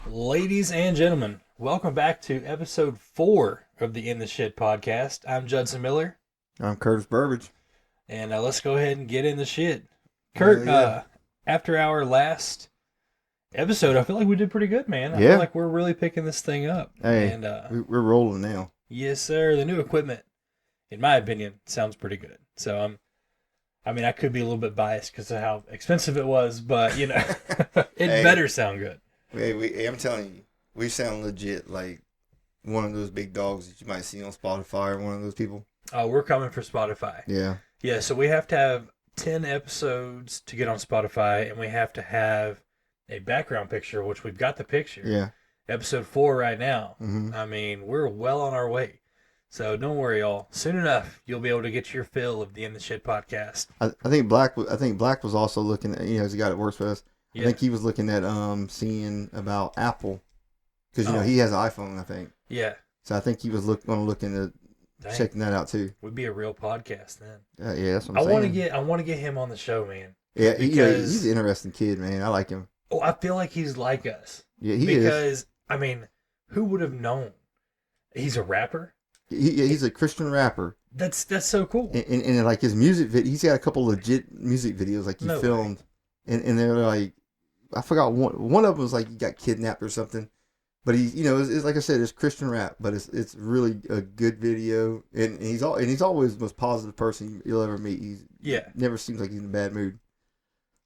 Ladies and gentlemen, welcome back to episode 4 of the In the Shit podcast. I'm Judson Miller, I'm Curtis Burbage. and let's go ahead and get in the shit. Hell Kurt, yeah. after our last episode, I feel like we did pretty good, man. I feel Yeah. like we're really picking this thing up. Hey, And we're rolling now. yes, sir, the new equipment, in my opinion, sounds pretty good. So I could be a little bit biased because of how expensive it was, but it Hey. better sound good. Hey, I'm telling you, we sound legit like one of those big dogs that you might see on Spotify or one of those people. We're coming for Spotify. Yeah. Yeah, so we have to have 10 episodes to get on Spotify, and we have to have a background picture, which we've got the picture. Yeah. Episode 4 right now. hmm I mean, we're well on our way. So don't worry, y'all. Soon enough, you'll be able to get your fill of the In the Shit podcast. I think Black was also looking at, he's the guy that works for us. I Yeah. think he was looking at seeing about Apple because Oh. he has an iPhone, I think. Yeah. So I think he was going to look into Dang. checking that out too. Would be a real podcast then. Yeah, that's what I I'm want to saying. get him on the show, man. Yeah, because- he's an interesting kid, man. I like him. Oh, I feel like he's like us. Yeah, he is. Because I mean, who would have known? He's a rapper. He's a Christian rapper. That's so cool. And like his music video, he's got a couple legit music videos like he No filmed, and they're like, I forgot one of them was like he got kidnapped or something, but it's like I said, it's Christian rap, but it's really a good video, and he's always the most positive person you'll ever meet. Yeah. Never seems like he's in a bad mood.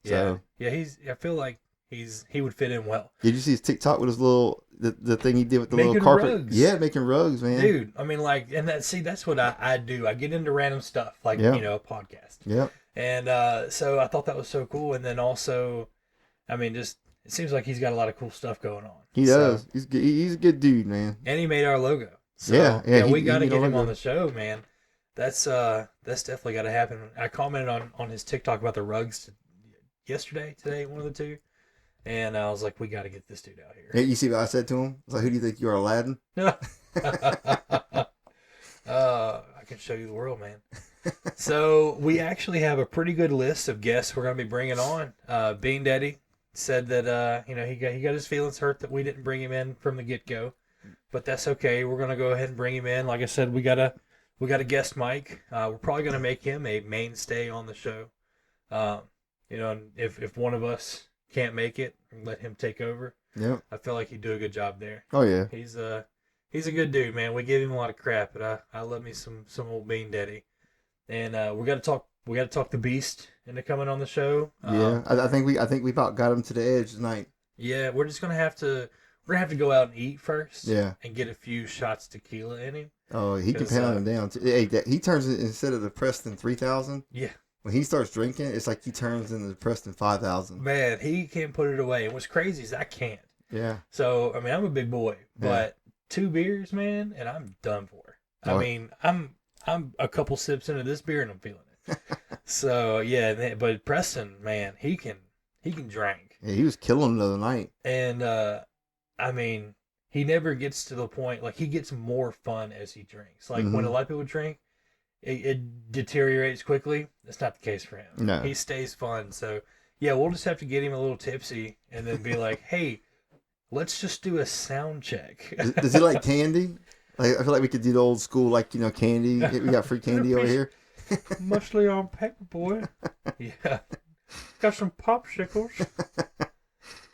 So, Yeah. I feel like he would fit in well. did you see his TikTok with his little the thing he did with the Making little carpet? rugs. Yeah, making rugs, man. Dude, I mean, like, and that's what I do. I get into random stuff, like, Yeah. a podcast. Yeah, And so I thought that was so cool. And then also, I mean, just, it seems like he's got a lot of cool stuff going on. he does. He's good. He's a good dude, man. And he made our logo. So, Yeah, we he got to made get our him logo. on the show, man. That's definitely got to happen. I commented on his TikTok about the rugs today, one of the two. And I was like, we got to get this dude out here. Hey, you see what I said to him? I was like, who do you think you are, Aladdin? I can show you the world, man. So we actually have a pretty good list of guests we're going to be bringing on. Bean Daddy said that he got his feelings hurt that we didn't bring him in from the get go, but that's okay. We're going to go ahead and bring him in. Like I said, we got a guest Mike. We're probably going to make him a mainstay on the show. And if one of us can't make it, let him take over. Yep. I feel like he'd do a good job there. Oh yeah. He's a good dude, man. We give him a lot of crap, but I love me some old Bean Daddy. And we got to talk the Beast into coming on the show. Yeah. I think we about got him to the edge tonight. Yeah, we're just gonna have to go out and eat first. Yeah. And get a few shots tequila in him. Oh, he can 'Cause, pound him down. Hey, he turns it instead of the Preston 3000. Yeah. When he starts drinking, it's like he turns into the Preston 5000. Man, he can't put it away. And what's crazy is I can't. Yeah. So I mean, I'm a big boy, but 2 beers, man, and I'm done for. I Oh. mean, I'm a couple sips into this beer and I'm feeling it. So yeah, but Preston, man, he can drink, Yeah, he was killing him the other night. and I mean, he never gets to the point like he gets more fun as he drinks. Like when Mhm. a lot of people drink, it deteriorates quickly. That's not the case for him. No. He stays fun. So yeah, we'll just have to get him a little tipsy and then be like, hey, let's just do a sound check. Does he like candy? Like, I feel like we could do the old school, like, candy. We got free candy over here. Mostly on paper, boy. Yeah. Got some popsicles.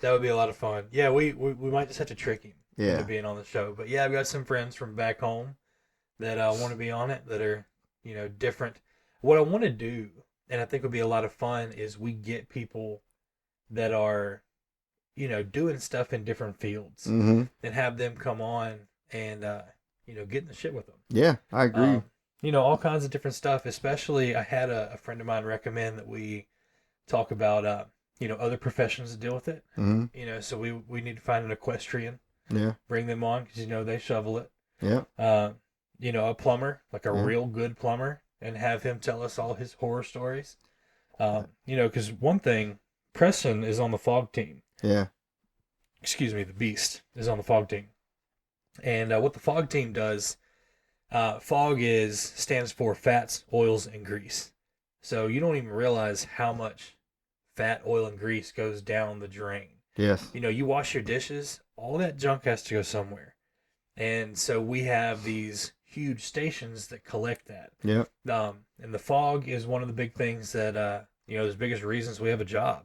That would be a lot of fun. Yeah, we might just have to trick him into Yeah. being on the show. But yeah, I've got some friends from back home that want to be on it that are, different. What I want to do, and I think would be a lot of fun, is we get people that are, doing stuff in different fields Mm-hmm. and have them come on and, get in the shit with them. Yeah, I agree. All kinds of different stuff. Especially, I had a friend of mine recommend that we talk about, other professions that deal with it. Mm-hmm. So we need to find an equestrian, Yeah. bring them on because they shovel it. Yeah. A plumber, like a Yeah. real good plumber, and have him tell us all his horror stories. Because one thing, Preston is on the fog team. Yeah. Excuse me, the Beast is on the fog team. And what the fog team does, fog stands for fats, oils, and grease. So you don't even realize how much fat, oil, and grease goes down the drain. Yes. You know, you wash your dishes, all that junk has to go somewhere. And so we have these huge stations that collect that. Yep. And the fog is one of the big things that, you know, the biggest reasons we have a job.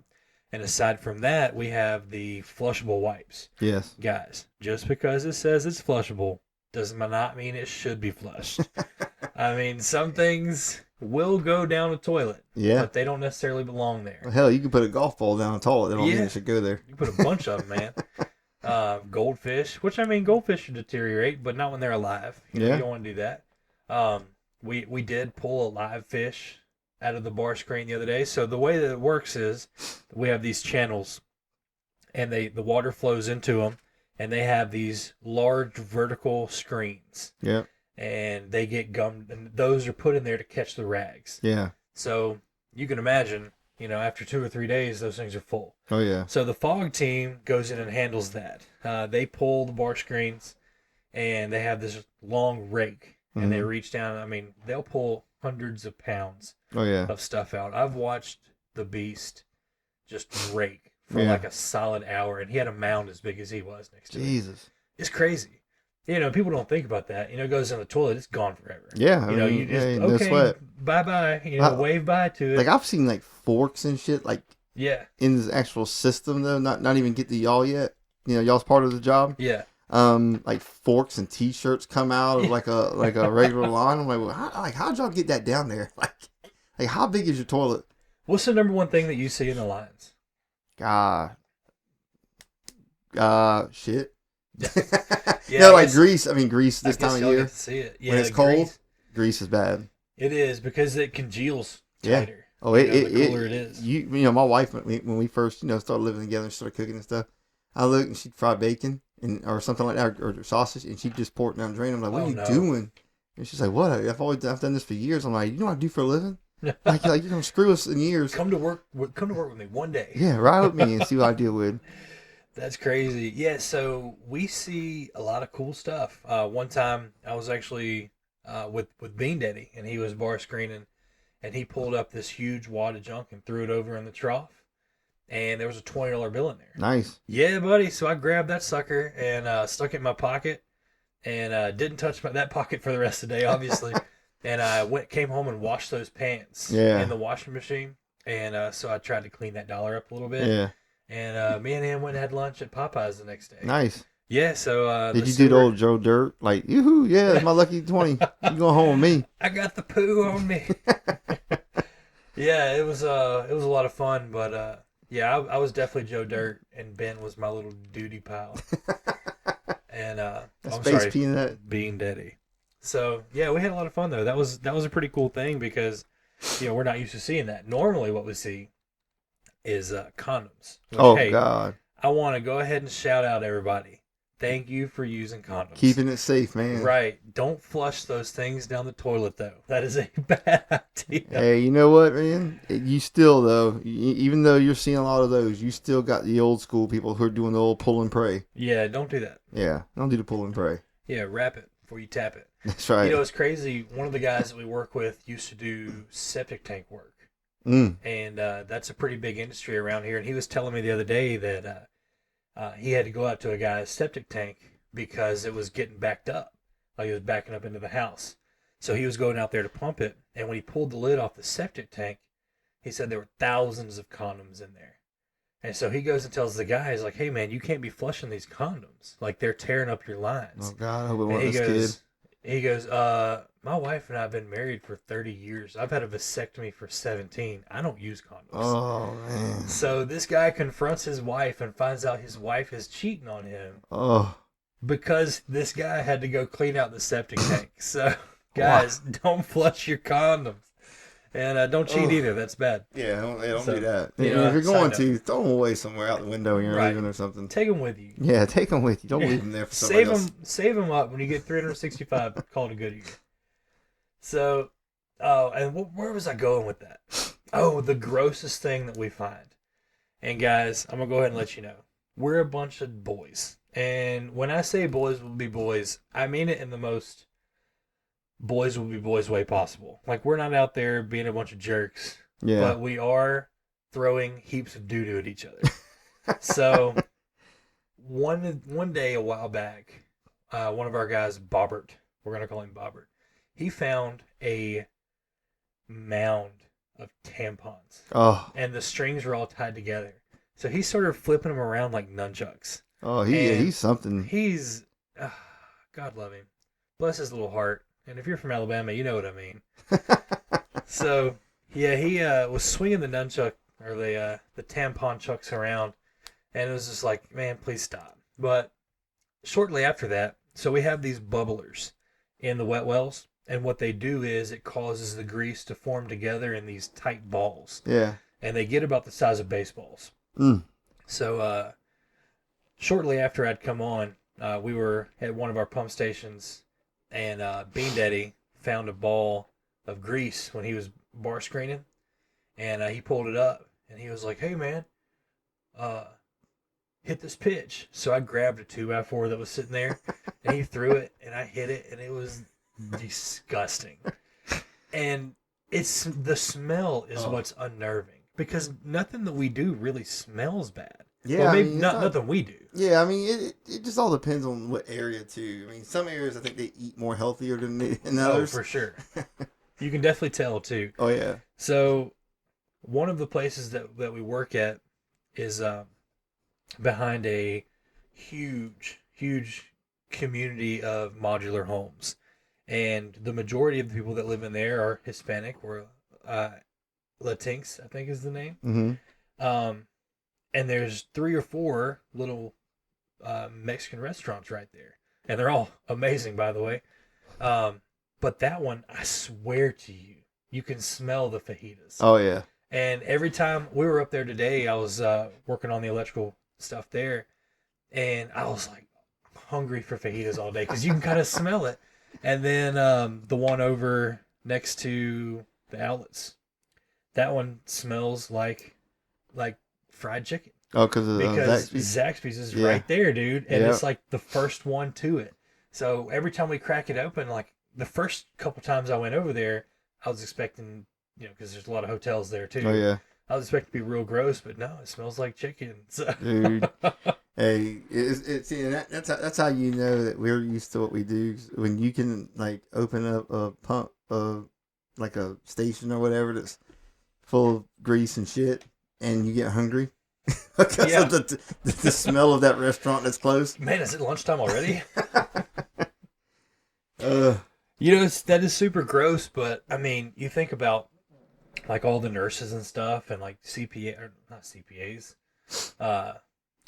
And aside from that, we have the flushable wipes. Yes. Guys, just because it says it's flushable does not mean it should be flushed. I mean, some things will go down a toilet, Yeah. but they don't necessarily belong there. Well, hell, you can put a golf ball down a toilet. That don't mean Yeah. it should go there. You put a bunch of them, man. Goldfish, which I mean, goldfish should deteriorate, but not when they're alive. You know, Yeah. you don't want to do that. We did pull a live fish out of the bar screen the other day. So the way that it works is we have these channels, and the water flows into them, and they have these large vertical screens. Yep. And they get gummed, and those are put in there to catch the rags. Yeah. So you can imagine, you know, after 2 or 3 days, those things are full. Oh yeah. So the fog team goes in and handles that. They pull the bar screens, and they have this long rake, and they reach down. I mean, they'll pull hundreds of pounds Oh yeah. of stuff out. I've watched the beast just rake for Yeah. like a solid hour, and he had a mound as big as he was next to him. Jesus. It's crazy. You know, people don't think about that. You know, it goes in the toilet, it's gone forever. Yeah. You know, you just, no okay, sweat. bye-bye. You know, wave bye to it. Like I've seen like forks and shit like Yeah, in this actual system though, not even get to y'all yet. You know, y'all's part of the job. yeah. Like forks and T-shirts come out of like a regular line. I'm like, well, how'd y'all get that down there? Like how big is your toilet? What's the number one thing that you see in the lines? Shit. Yeah, No, I like guess- grease. I mean, grease this I guess time of y'all year get to see it. Yeah, when it's the cold, grease. grease is bad. It is because it congeals Yeah. tighter. Oh, You know, the cooler it is. You know, my wife when we first started living together and started cooking and stuff, I looked and she'd fry bacon or something like that or sausage and she'd just pour it down the drain. I'm like, what Oh, are you no. doing? And she's like, what? I've done this for years. I'm like, you know what I do for a living? like you're gonna screw us in years. Come to work with me one day. Yeah, ride with me and see what I deal with. That's crazy. Yeah, so we see a lot of cool stuff. One time I was actually with Bean Daddy, and he was bar screening, and he pulled up this huge wad of junk and threw it over in the trough, and there was a $20 bill in there. Nice. Yeah, buddy. So I grabbed that sucker and stuck it in my pocket, and didn't touch that pocket for the rest of the day, obviously. And I came home and washed those pants in the washing machine, and so I tried to clean that dollar up a little bit. Yeah. And me and him went and had lunch at Popeyes the next day. Nice. Yeah, so Did you do the old Joe Dirt? Like, yoo-hoo, yeah, it's my lucky 20. You going home with me? I got the poo on me. Yeah, it was a lot of fun, but yeah, I was definitely Joe Dirt, and Ben was my little duty pal. And I'm Space sorry, peanut. Bean Daddy. So yeah, we had a lot of fun though. That was a pretty cool thing because we're not used to seeing that. Normally, what we see is condoms. Which, Oh hey, God, I want to go ahead and shout out everybody. Thank you for using condoms. keeping it safe, man. Right. Don't flush those things down the toilet, though. That is a bad idea. Hey, you know what, man? You still though, even though you're seeing a lot of those, you still got the old school people who are doing the old pull and pray. Yeah, don't do that. Yeah, don't do the pull and pray. Yeah, wrap it before you tap it. That's right. You know, it's crazy. One of the guys that we work with used to do septic tank work. And that's a pretty big industry around here. And he was telling me the other day that he had to go out to a guy's septic tank because it was getting backed up. Like it was backing up into the house. So he was going out there to pump it. And when he pulled the lid off the septic tank, he said there were thousands of condoms in there. And so he goes and tells the guy, he's like, hey, man, you can't be flushing these condoms. Like they're tearing up your lines. Oh God, I hope it And wasn't this kid. he goes, my wife and I have been married for 30 years. I've had a vasectomy for 17. I don't use condoms. Oh man. So this guy confronts his wife and finds out his wife is cheating on him Oh. because this guy had to go clean out the septic tank. So guys, don't flush your condoms. And don't cheat either. That's bad. Yeah, don't So, do that. you know, If you're going side to, throw them away somewhere out the window when you're Right. leaving or something. Take them with you. Yeah, take them with you. Don't leave them there for somebody else. Save them up when you get 365. Call it a good year. So, and where was I going with that? Oh, the grossest thing that we find. And guys, I'm gonna go ahead and let you know, we're a bunch of boys, and when I say boys will be boys, I mean it in the most boys will be boys way possible. Like we're not out there being a bunch of jerks, Yeah. but we are throwing heaps of doo-doo at each other. So one day a while back, one of our guys, Bobbert, we're gonna call him Bobbert, he found a mound of tampons, Oh, and the strings were all tied together. So he started flipping them around like nunchucks. oh, And he's something. he's, God love him, bless his little heart. And if you're from Alabama, you know what I mean. So yeah, he was swinging the nunchuck or the Tamponchucks around, and it was just like, man, please stop. But shortly after that, so we have these bubblers in the wet wells, and what they do is it causes the grease to form together in these tight balls, Yeah. and they get about the size of baseballs. Mm. So shortly after I'd come on, we were at one of our pump stations, and Bean Daddy found a ball of grease when he was bar screening, and he pulled it up, and he was like, "Hey man, hit this pitch." So I grabbed a 2x4 that was sitting there, and he threw it, and I hit it, and it was disgusting. And it's the smell is what's unnerving, because nothing that we do really smells bad. Yeah, well, maybe I mean, nothing we do. Yeah, I mean, it just all depends on what area too. I mean, some areas I think they eat more healthier than others. Oh, for sure. You can definitely tell too. Oh yeah. So one of the places that we work at is behind a huge community of modular homes, and the majority of the people that live in there are Hispanic or Latinx, I think is the name. Mm-hmm. And there's 3 or 4 little Mexican restaurants right there, and they're all amazing, by the way. But that one, I swear to you, you can smell the fajitas. Oh yeah. And every time we were up there today, I was working on the electrical stuff there, and I was like hungry for fajitas all day because you can kind of smell it. And then the one over next to the outlets, that one smells like fried chicken. Oh, because Zaxby's is right there, dude, and it's like the first one to it. So every time we crack it open, like the first couple times I went over there, I was expecting, because there's a lot of hotels there too. Oh yeah. I was expecting to be real gross, but no, it smells like chicken. So. Dude, hey, that's how you know that we're used to what we do. When you can like open up a pump, like a station or whatever that's full of grease and shit, and you get hungry because of the smell of that restaurant that's closed. Man, is it lunchtime already? That is super gross, but I mean, you think about like all the nurses and stuff, and like CPA, or not CPAs,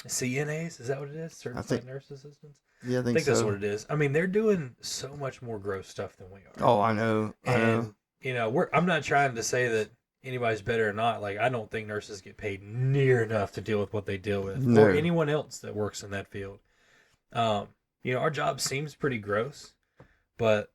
CNAs, is that what it is? Certified Nurse Assistants? Yeah, I think so. That's what it is. I mean, they're doing so much more gross stuff than we are. Oh, I know. I'm not trying to say that anybody's better or not. Like, I don't think nurses get paid near enough to deal with what they deal with, or anyone else that works in that field. Our job seems pretty gross, but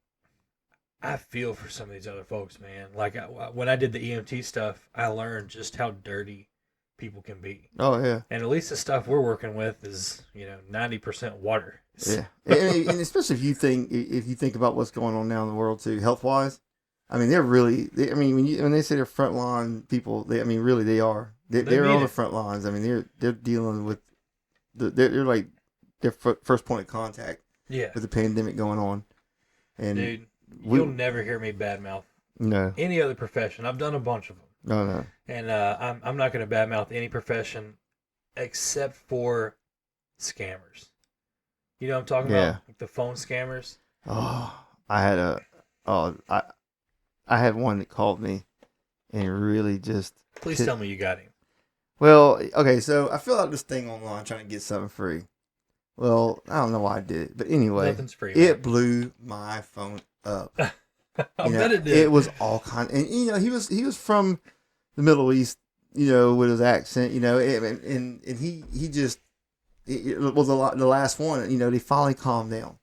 I feel for some of these other folks, man. Like, when I did the EMT stuff, I learned just how dirty people can be. Oh yeah. And at least the stuff we're working with is 90% water. Yeah, and especially if you think about what's going on now in the world too, health wise. I mean, when they say they're frontline people, they are. They're on the front lines. I mean, they're dealing with they're like their first point of contact. Yeah. With the pandemic going on. And dude, you'll never hear me badmouth any other profession. I've done a bunch of them. No. And I'm not going to badmouth any profession except for scammers. You know what I'm talking about? Like the phone scammers. Oh, I had one that called me and really just... Please tell me you got him. Well, okay, so I filled out this thing online trying to get something free. Well, I don't know why I did it, but anyway, nothing's free, man. It blew my phone up. I bet it did. It was all kind, and he was from the Middle East, with his accent, and he just it was the last one, they finally calmed down,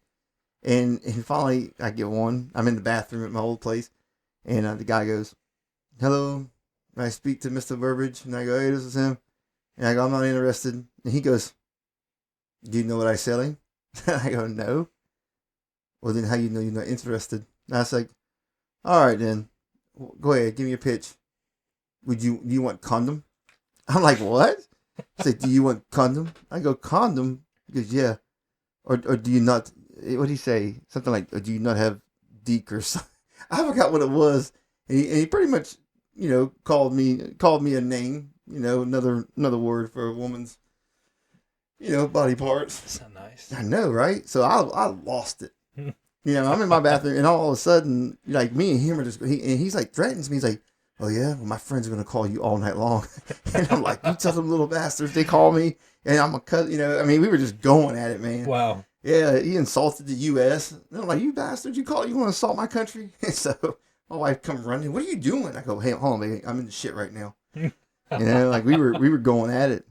and finally I get one. I'm in the bathroom at my old place, and the guy goes, "Hello, may I speak to Mr. Burbage?" And I go, "Hey, this is him," and I go, "I'm not interested," and he goes, "Do you know what I'm selling?" I go, "No." "Well, then how you know you're not interested?" And I was like, "All right, then. Go ahead. Give me a pitch. Do you want condom?" I'm like, "What?" I said, "Do you want condom?" I go, "Condom? He goes, yeah. Or do you not? What did he say? Something like, or do you not have Deke or something? I forgot what it was. And he pretty much, called me a name. Another word for a woman's, body parts. That's not nice. I know, right? So I lost it. I'm in my bathroom, and all of a sudden, like me and him are just, and he's like threatens me. He's like, "Oh yeah, well my friends are gonna call you all night long," and I'm like, "You tell them little bastards they call me, and I'm a cut." I mean, we were just going at it, man. Wow. Yeah, he insulted the U.S. And I'm like, "You bastards, you want to assault my country?" And so my wife come running. "What are you doing?" I go, "Hey, hold on, baby, I'm in the shit right now." Like we were going at it.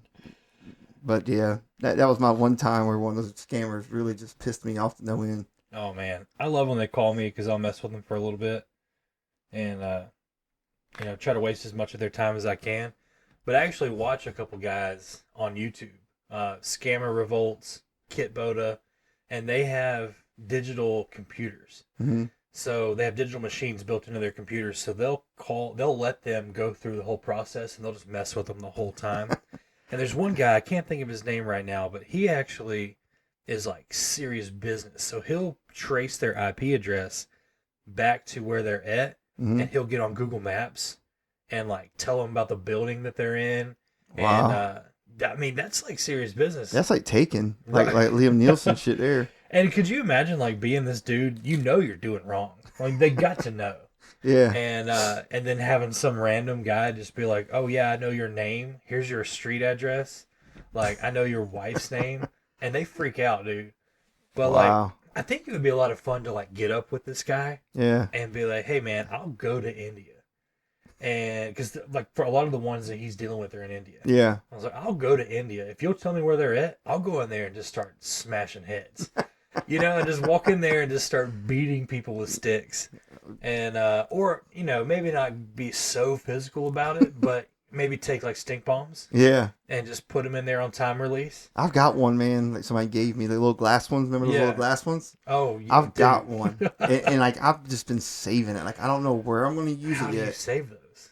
But yeah, that was my one time where one of those scammers really just pissed me off to no end. Oh man, I love when they call me because I'll mess with them for a little bit, and try to waste as much of their time as I can. But I actually watch a couple guys on YouTube, Scammer Revolts, Kit Boda, and they have digital computers. Mm-hmm. So they have digital machines built into their computers. So they'll let them go through the whole process, and they'll just mess with them the whole time. And there's one guy, I can't think of his name right now, but he actually is like serious business. So he'll trace their IP address back to where they're at, Mm-hmm. and he'll get on Google Maps and like tell them about the building that they're in. Wow. And I mean, that's like serious business. That's like Taken, Right. like Liam Neeson shit there. And could you imagine like being this dude? You're doing wrong. Like they got to know. Yeah. And then having some random guy just be like, "Oh yeah, I know your name. Here's your street address. Like I know your wife's name," and they freak out, dude. But Wow. like, I think it would be a lot of fun to like get up with this guy Yeah. and be like, "Hey man, I'll go to India," and because like for a lot of the ones that he's dealing with are in India. Yeah. I was like, "I'll go to India if you'll tell me where they're at. I'll go in there and just start smashing heads." And just walk in there and just start beating people with sticks. And, or, maybe not be so physical about it, but maybe take like stink bombs Yeah. and just put them in there on time release. I've got one, man. Like somebody gave me the little glass ones. Remember those Yeah. little glass ones? Oh, I've got one, and like I've just been saving it. Like I don't know where I'm going to use How it do you yet. save those?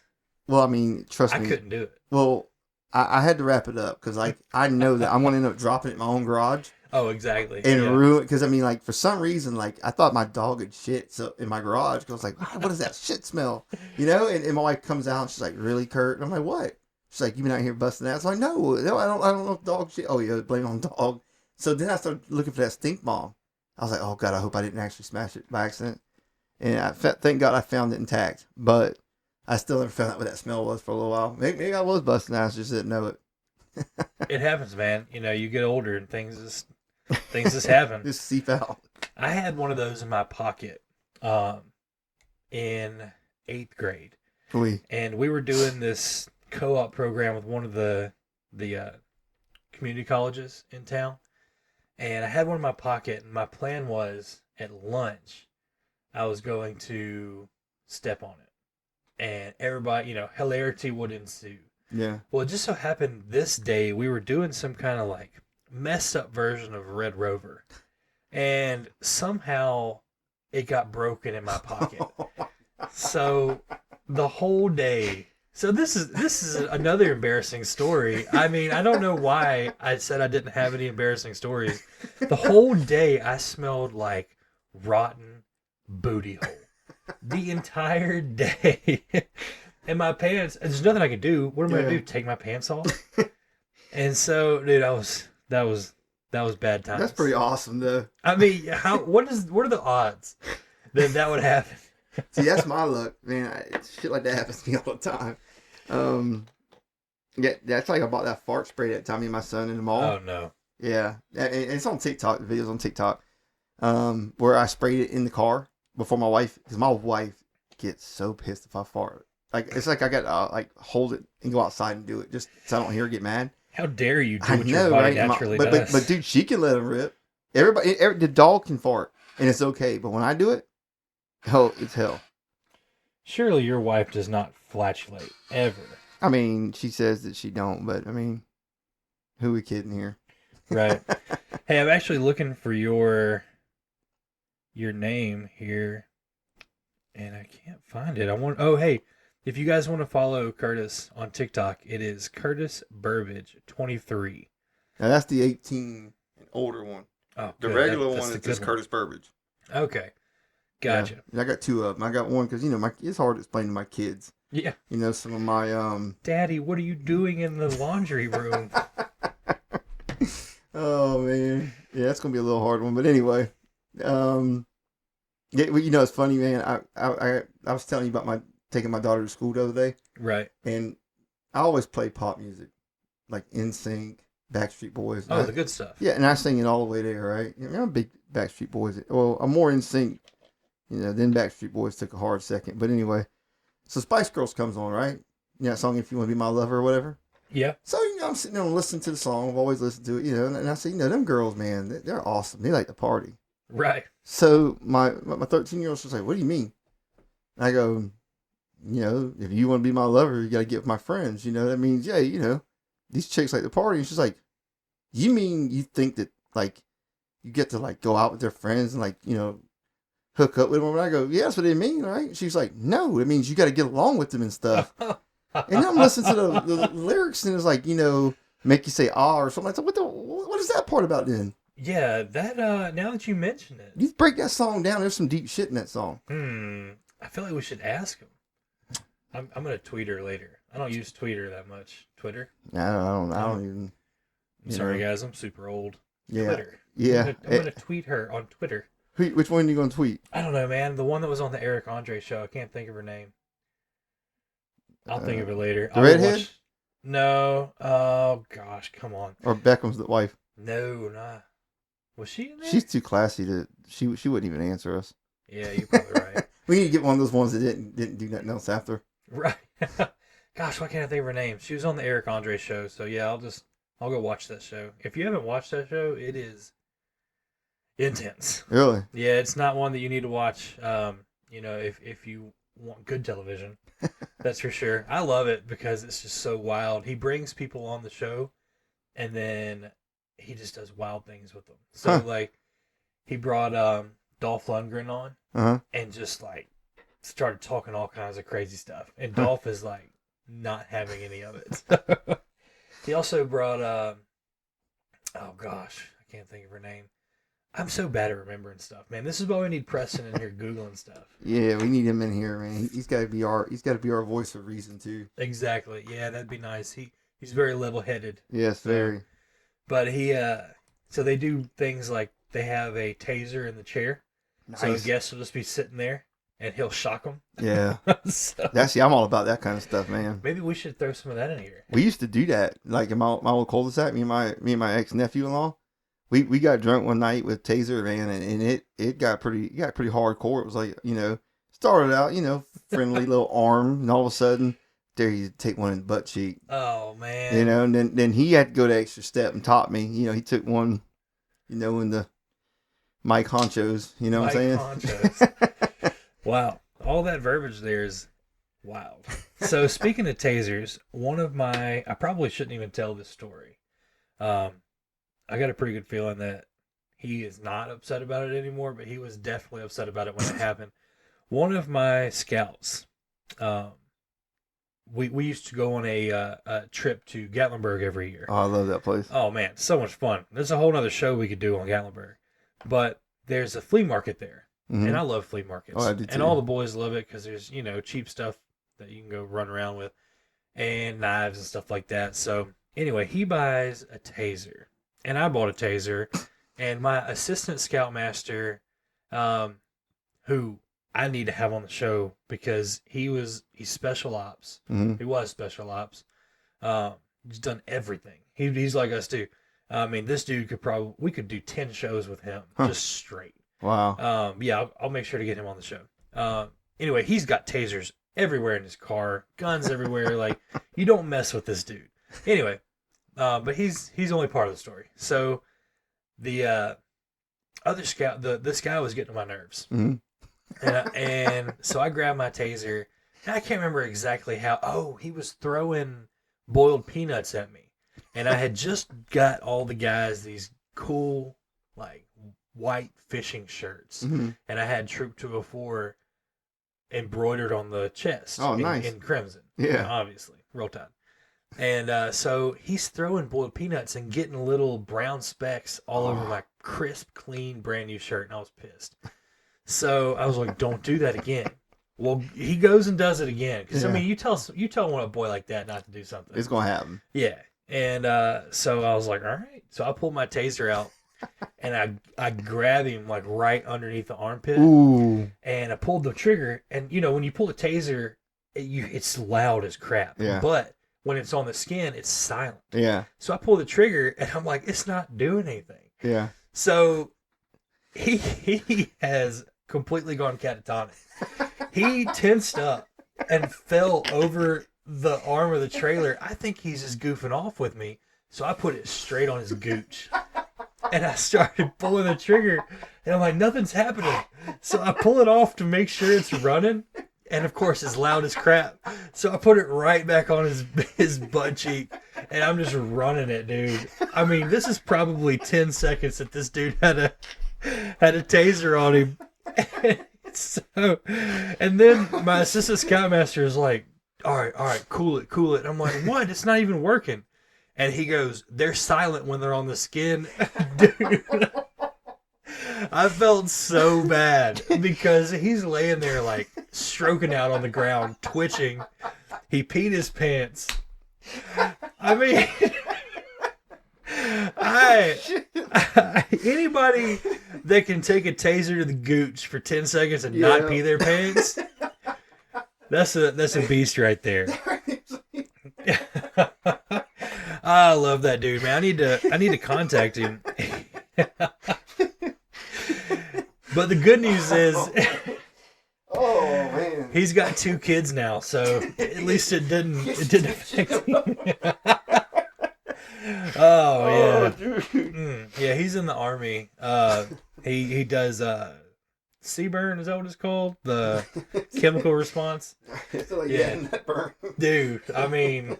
Well, I mean, trust I me. couldn't do it. Well, I had to wrap it up because like I know that I'm going to end up dropping it in my own garage. Oh, exactly. And ruin, because I mean, like for some reason, like I thought my dog had shit so in my garage. Cause I was like, what is that shit smell? And my wife comes out and she's like, really, Kurt? And I'm like, what? She's like, you been out here busting ass? I'm like, no, I don't know if dog shit. Oh yeah, blame it on dog. So then I started looking for that stink bomb. I was like, oh god, I hope I didn't actually smash it by accident. And thank God I found it intact. But I still never found out what that smell was for a little while. Maybe I was busting ass, just didn't know it. It happens, man. You get older and things just happen. Just seep out. I had one of those in my pocket in 8th grade. And we were doing this co-op program with one of the community colleges in town. And I had one in my pocket, and my plan was at lunch, I was going to step on it. And everybody, hilarity would ensue. Yeah. Well, it just so happened this day we were doing some kind of like messed up version of Red Rover, and somehow it got broken in my pocket. So the whole day. So this is another embarrassing story. I mean, I don't know why I said I didn't have any embarrassing stories. The whole day I smelled like rotten booty hole. The entire day. And my pants, there's nothing I could do. What am I going to do? Take my pants off? And so, dude, that was bad times. That's pretty awesome, though. I mean, what are the odds that would happen? See, that's my luck, man. Shit like that happens to me all the time. Yeah, that's like I bought that fart spray that time me and my son in the mall. Oh no. Yeah, and it's on TikTok. The video's on TikTok. Where I sprayed it in the car before my wife, because my wife gets so pissed if I fart. Like it's like I got like hold it and go outside and do it just so I don't hear her get mad. How dare you do I what know, your body right? naturally But does? but dude, she can let him rip. The dog can fart and it's okay. But when I do it, it's hell. Surely your wife does not flatulate ever. I mean, she says that she don't, but I mean, who are we kidding here? Right. Hey, I'm actually looking for your name here, and I can't find it. Oh, hey, if you guys want to follow Curtis on TikTok, it is Curtis Burbage 23. Now that's the 18 and older one. Oh, The good. regular That's one the is just good one. Curtis Burbage. Okay, gotcha. Yeah. I got two of them. I got one because it's hard to explain to my kids. Yeah. Some of my Daddy, what are you doing in the laundry room? Oh man, yeah, that's gonna be a little hard one. But anyway, yeah, well, it's funny, man. I was telling you about my taking my daughter to school the other day, Right. and I always play pop music, like NSYNC, Backstreet Boys. Oh, the good stuff. Yeah, and I sing it all the way there, right? I'm a big Backstreet Boys. Well, I'm more NSYNC, then Backstreet Boys took a hard second. But anyway, so Spice Girls comes on, right? That song, If You Want to Be My Lover or whatever. Yeah. So, I'm sitting there and listening to the song. I've always listened to it, and I say, them girls, man, they're awesome. They like to party. Right. So my 13-year-old was like, what do you mean? I go, if you want to be my lover, you got to get with my friends. That means, yeah, these chicks like to party. And she's like, you mean you think that, like, you get to, like, go out with their friends and, like, hook up with them? And I go, yeah, that's what they mean, right? She's like, no, it means you got to get along with them and stuff. And I'm listening to the lyrics, and it's like, make you say ah or something like that. What is that part about then? Yeah, that now that you mention it, You break that song down. There's some deep shit in that song. I feel like we should ask him. I'm gonna tweet her later. I don't use Twitter that much. Twitter. I don't even. Sorry, guys, I'm super old. Yeah. Twitter. Yeah. I'm gonna tweet her on Twitter. Which one are you gonna tweet? I don't know, man. The one that was on the Eric Andre show. I can't think of her name. I'll think of it later. The redhead? No. Oh gosh, come on. Or Beckham's the wife? No, nah. Was she in there? She's too classy to. She wouldn't even answer us. Yeah, you're probably right. We need to get one of those ones that didn't do nothing else after. Right. Gosh, why can't I think of her name? She was on the Eric Andre show, so yeah, I'll go watch that show. If you haven't watched that show, it is intense. Really? Yeah, it's not one that you need to watch. If you want good television, that's for sure. I love it because it's just so wild. He brings people on the show, and then he just does wild things with them. So like, he brought Dolph Lundgren on, and just like started talking all kinds of crazy stuff. And Dolph is like not having any of it. He also brought oh gosh, I can't think of her name. I'm so bad at remembering stuff, man. This is why we need Preston in here googling stuff. Yeah, we need him in here, man. He's got to be our voice of reason too. Exactly. Yeah, that'd be nice. He's very level-headed. Yes, very. But so they do things like they have a taser in the chair. Nice. So guests will just be sitting there, and he'll shock them. Yeah. I'm all about that kind of stuff, man. Maybe we should throw some of that in here. We used to do that, like in my old cul-de-sac. Me and my ex-nephew-in-law. We got drunk one night with taser, man, and it got pretty hardcore. It was like, started out, friendly little arm, and all of a sudden, there you take one in the butt cheek. Oh man. And then he had to go the extra step and taught me. He took one, in the Mike Honchos. You know what I'm saying? Honchos. Wow, all that verbiage there is wild. So speaking of tasers, I probably shouldn't even tell this story. I got a pretty good feeling that he is not upset about it anymore, but he was definitely upset about it when it happened. One of my scouts, we used to go on a trip to Gatlinburg every year. Oh, I love that place. Oh man, so much fun. There's a whole other show we could do on Gatlinburg, but there's a flea market there, and I love flea markets. Oh, I do too. And all the boys love it because there's cheap stuff that you can go run around with, and knives and stuff like that. So anyway, he buys a taser. And I bought a taser, and my assistant scoutmaster, who I need to have on the show because he's special ops. Mm-hmm. He was special ops. He's done everything. He's like us too. I mean, this dude we could do 10 shows with him just straight. Wow. Yeah, I'll make sure to get him on the show. Anyway, he's got tasers everywhere in his car, guns everywhere. Like, you don't mess with this dude. Anyway. But he's only part of the story. So the other scout, this guy was getting on my nerves, and so I grabbed my taser. And I can't remember exactly how. Oh, he was throwing boiled peanuts at me, and I had just got all the guys these cool like white fishing shirts, and I had Troop 204 embroidered on the chest. Oh, nice. In crimson. Yeah, obviously, Roll Tide. And so he's throwing boiled peanuts and getting little brown specks all over my crisp, clean, brand new shirt, and I was pissed. So I was like, "Don't do that again." Well, he goes and does it again because I Yeah. mean, you tell a boy like that not to do something. It's gonna happen. Yeah, and so I was like, "All right." So I pulled my taser out and I grab him like right underneath the armpit, Ooh. and I pulled the trigger. And you know when you pull a taser, it's loud as crap. Yeah. But when it's on the skin, it's silent. Yeah. So I pull the trigger, and I'm like, it's not doing anything. Yeah. So he has completely gone catatonic. He tensed up and fell over the arm of the trailer. I think he's just goofing off with me. So I put it straight on his gooch. And I started pulling the trigger. And I'm like, nothing's happening. So I pull it off to make sure it's running. And of course, it's loud as crap. So I put it right back on his butt cheek. And I'm just running it, dude. I mean, this is probably 10 seconds that this dude had a taser on him. So, and then my assistant scoutmaster is like, all right, cool it. And I'm like, what? It's not even working. And he goes, they're silent when they're on the skin. Dude, I felt so bad because he's laying there like stroking out on the ground, twitching. He peed his pants. I mean, anybody that can take a taser to the gooch for 10 seconds and not pee their pants, that's a beast right there. I love that dude, man. I need to contact him. But the good news is, oh man, he's got 2 kids now, so at least it didn't affect him. Oh yeah, yeah. He's in the Army. He does CBurn, is that what it's called? The chemical response. It's like that burn. Dude. I mean,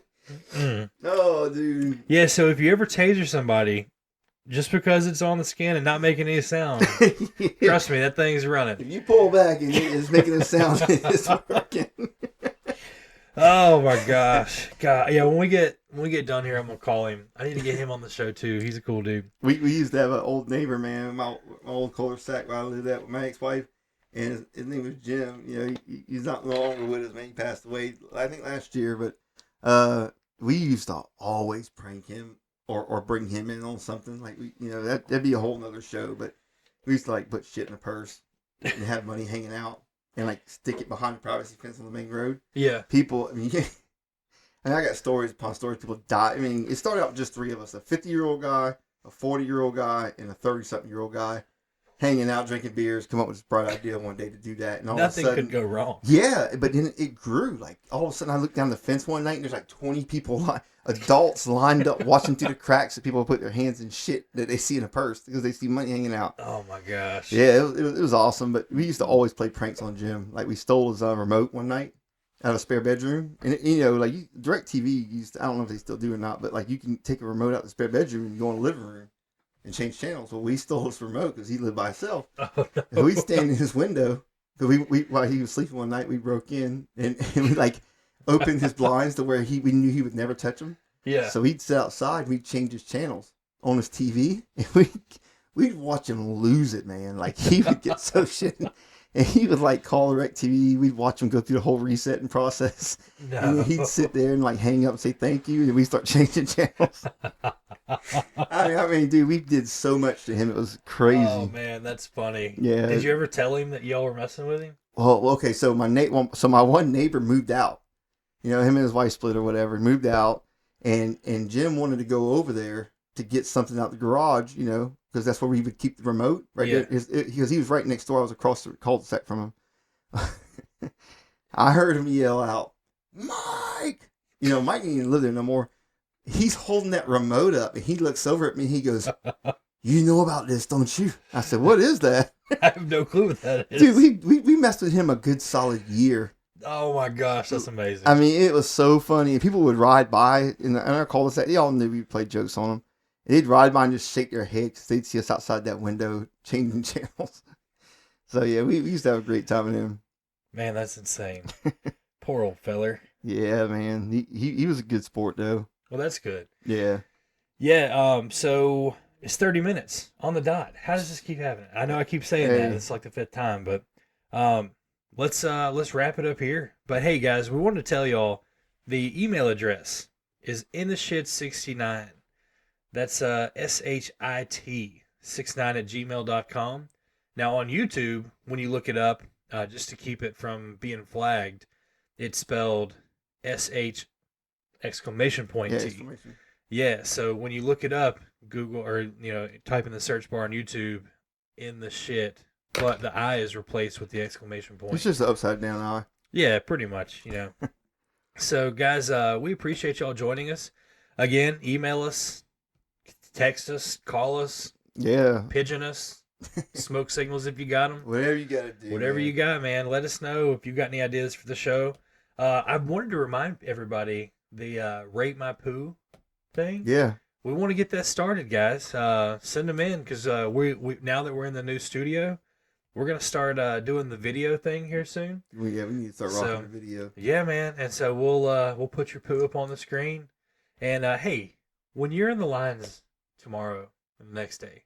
oh, dude. Yeah. So if you ever taser somebody, just because it's on the skin and not making any sound, trust me, that thing's running. If you pull back and it's making a sound, it's working. Oh my gosh, God, yeah. When we get done here, I'm gonna call him. I need to get him on the show too. He's a cool dude. We used to have an old neighbor, man. My old cul-de-sac where I lived at with my ex-wife, and his name was Jim. You know, he's not no longer with us, man. He passed away, I think last year. But we used to always prank him or bring him in on something like that'd be a whole nother show. But we used to like put shit in a purse and have money hanging out. And like stick it behind the privacy fence on the main road. Yeah. People, I mean, and I got stories upon stories. People die. I mean, it started out with just 3 of us: a 50-year-old guy, a 40-year-old guy, and a 30-something-year-old guy, hanging out, drinking beers. Come up with this bright idea one day to do that, and all Nothing of a sudden, could go wrong. Yeah, but then it grew. Like all of a sudden, I looked down the fence one night, and there's like 20 people, adults lined up, watching through the cracks. That people put their hands in shit that they see in a purse because they see money hanging out. Oh my gosh. Yeah, it was awesome. But we used to always play pranks on Jim. Like we stole his remote one night out of a spare bedroom, and like DirecTV used to, I don't know if they still do or not, but like you can take a remote out of the spare bedroom and go in the living room and change channels. Well, we stole his remote because he lived by himself. Oh, no. And we'd stand in his window because we while he was sleeping one night, we broke in and we like opened his blinds to where we knew he would never touch them. Yeah. So he'd sit outside, we'd change his channels on his TV, and we'd watch him lose it, man. Like he would get so shit, and he would like call DirecTV. We'd watch him go through the whole resetting process, and then he'd sit there and like hang up and say thank you, and we start changing channels. I mean, dude, we did so much to him; it was crazy. Oh man, that's funny. Yeah. Did you ever tell him that y'all were messing with him? Well, okay, so my one neighbor moved out. Him and his wife split or whatever, moved out. And Jim wanted to go over there to get something out the garage, because that's where we would keep the remote right there. Because he was right next door. I was across the cul-de-sac from him. I heard him yell out, "Mike!" Mike didn't even live there no more. He's holding that remote up, and he looks over at me. And he goes, "You know about this, don't you?" I said, "What is that?" I have no clue what that is. Dude, we messed with him a good solid year. Oh my gosh, that's amazing. I mean, it was so funny. People would ride by in our cul-de-sac. They all knew we played jokes on them. They'd ride by and just shake their head because they'd see us outside that window changing channels. So yeah, we used to have a great time with him. Man, that's insane. Poor old feller. Yeah, man. He was a good sport though. Well, that's good. Yeah. Yeah. So it's 30 minutes on the dot. How does this keep happening? I know I keep saying that. Hey. It's like the fifth time, but let's wrap it up here. But hey, guys, we wanted to tell y'all the email address is in the shit 69. That's SHIT 69 at gmail.com. Now on YouTube, when you look it up, just to keep it from being flagged, it's spelled SH exclamation point Yeah. T. Exclamation. Yeah, so when you look it up, Google or type in the search bar on YouTube in the shit, but the I is replaced with the exclamation point. It's just the upside down eye. Yeah, pretty much, So guys, we appreciate y'all joining us. Again, email us, text us, call us, Yeah. pigeon us, smoke signals if you got them. Whatever you gotta do. Whatever man. you got, man. Let us know if you got any ideas for the show. I wanted to remind everybody the rate my poo thing. Yeah. We want to get that started, guys. Send them in because we now that we're in the new studio, we're gonna start doing the video thing here soon. We need to start rocking the video. Yeah, man. And so we'll put your poo up on the screen. And hey, when you're in the lines tomorrow and the next day,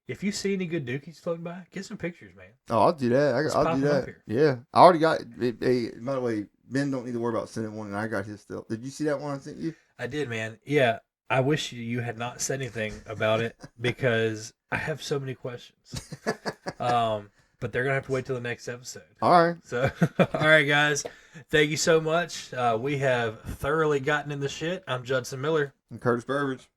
if you see any good dookies floating by, get some pictures, man. Oh, I'll do that. Let's I'll pop do them up that. here. Yeah, I already got. Hey, by the way, Ben don't need to worry about sending one, and I got his still. Did you see that one I sent you? I did, man. Yeah, I wish you had not said anything about it because I have so many questions. But they're gonna have to wait till the next episode. All right. So, all right, guys. Thank you so much. We have thoroughly gotten in the shit. I'm Judson Miller. And Curtis Burbage.